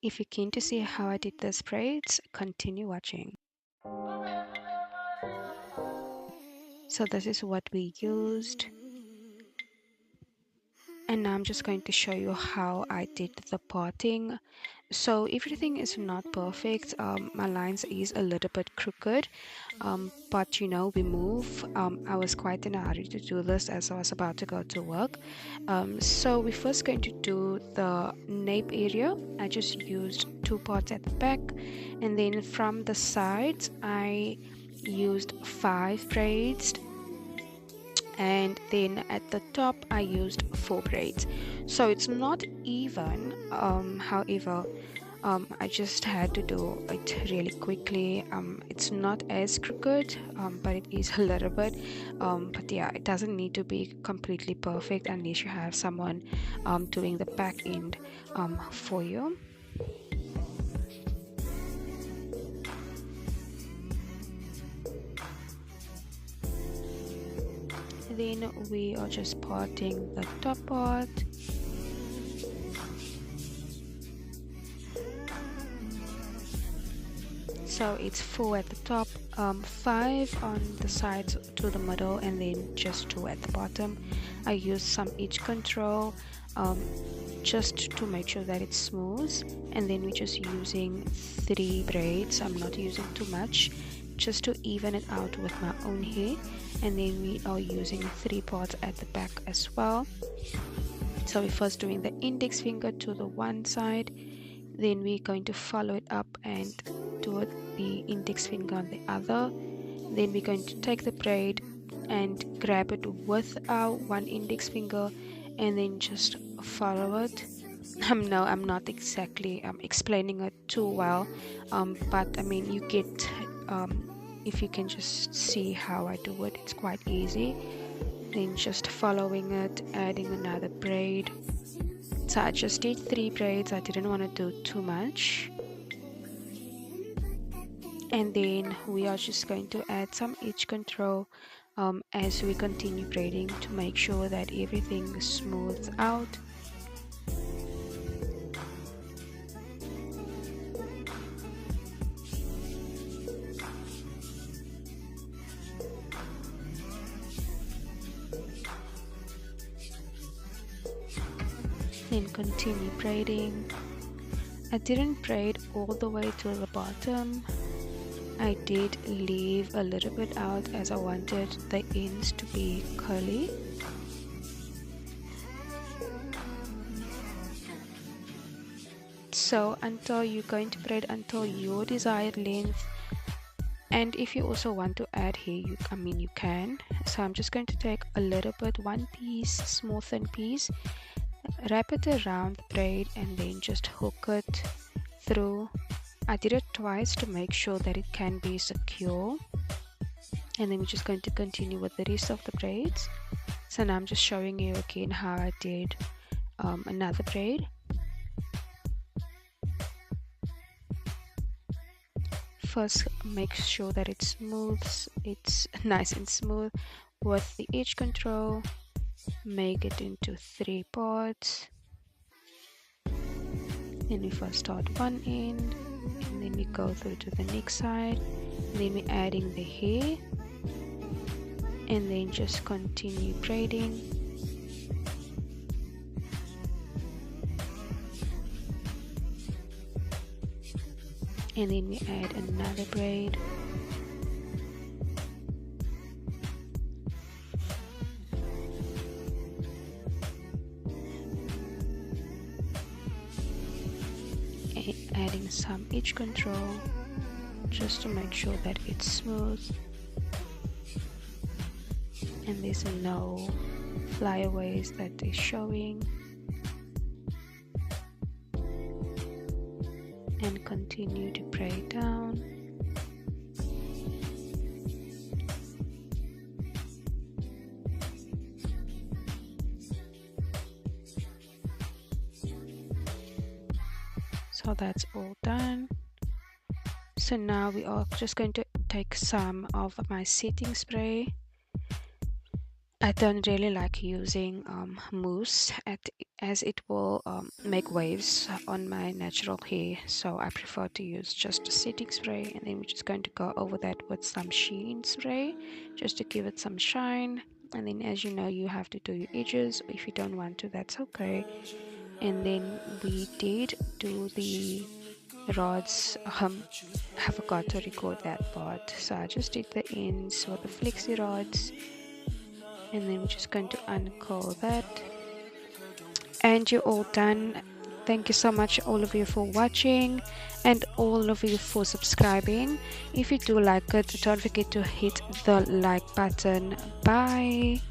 If you're keen to see how I did this braids, continue watching. So this is what we used. And now I'm just going to show you how I did the parting. So everything is not perfect. My lines is a little bit crooked, but you know, we move. I was quite in a hurry to do this as I was about to go to work. So we're first going to do the nape area. I just used 2 parts at the back, and then from the sides I used 5 braids, and then at the top I used 4 braids. So it's not even. However, I just had to do it really quickly. It's not as crooked, but it is a little bit. But yeah, it doesn't need to be completely perfect unless you have someone doing the back end for you. Then we are just parting the top part. So it's 4 at the top, 5 on the sides to the middle, and then just 2 at the bottom. I use some edge control just to make sure that it's smooth, and then we're just using 3 braids. I'm not using too much, just to even it out with my own hair. And then we are using 3 parts at the back as well. So we're first doing the index finger to the one side, then we're going to follow it up and do the index finger on the other. Then we're going to take the braid and grab it with our one index finger and then just follow it. No, I'm not exactly explaining it too well, but I mean, you get, if you can just see how I do it, it's quite easy. Then just following it, adding another braid. So I just did 3 braids. I didn't want to do too much. And then we are just going to add some edge control as we continue braiding to make sure that everything smooths out. Then continue braiding. I didn't braid all the way to the bottom. I did leave a little bit out as I wanted the ends to be curly. So until you're going to braid until your desired length, and if you also want to add hair, you can. So I'm just going to take a little bit, one piece, small thin piece, wrap it around the braid and then just hook it through. I did it twice to make sure that it can be secure, and then we're just going to continue with the rest of the braids. So now I'm just showing you again how I did another braid. First, make sure that it's smooth, it's nice and smooth. With the edge control, make it into 3 parts. Then we first start one end, and then we go through to the next side, then we're adding the hair, and then just continue braiding. And then we add another braid. Adding some edge control just to make sure that it's smooth and there's no flyaways that they're showing, and continue to braid down. So that's all done. So now we are just going to take some of my setting spray. I don't really like using mousse as it will make waves on my natural hair, so I prefer to use just a setting spray, and then we're just going to go over that with some sheen spray just to give it some shine. And then, as you know, you have to do your edges. If you don't want to, that's okay. And then we did do the rods. I forgot to record that part, so I just did the ends with the flexi rods, and then we're just going to uncurl that, and you're all done. Thank you so much, all of you, for watching, and all of you for subscribing. If you do like it, don't forget to hit the like button. Bye.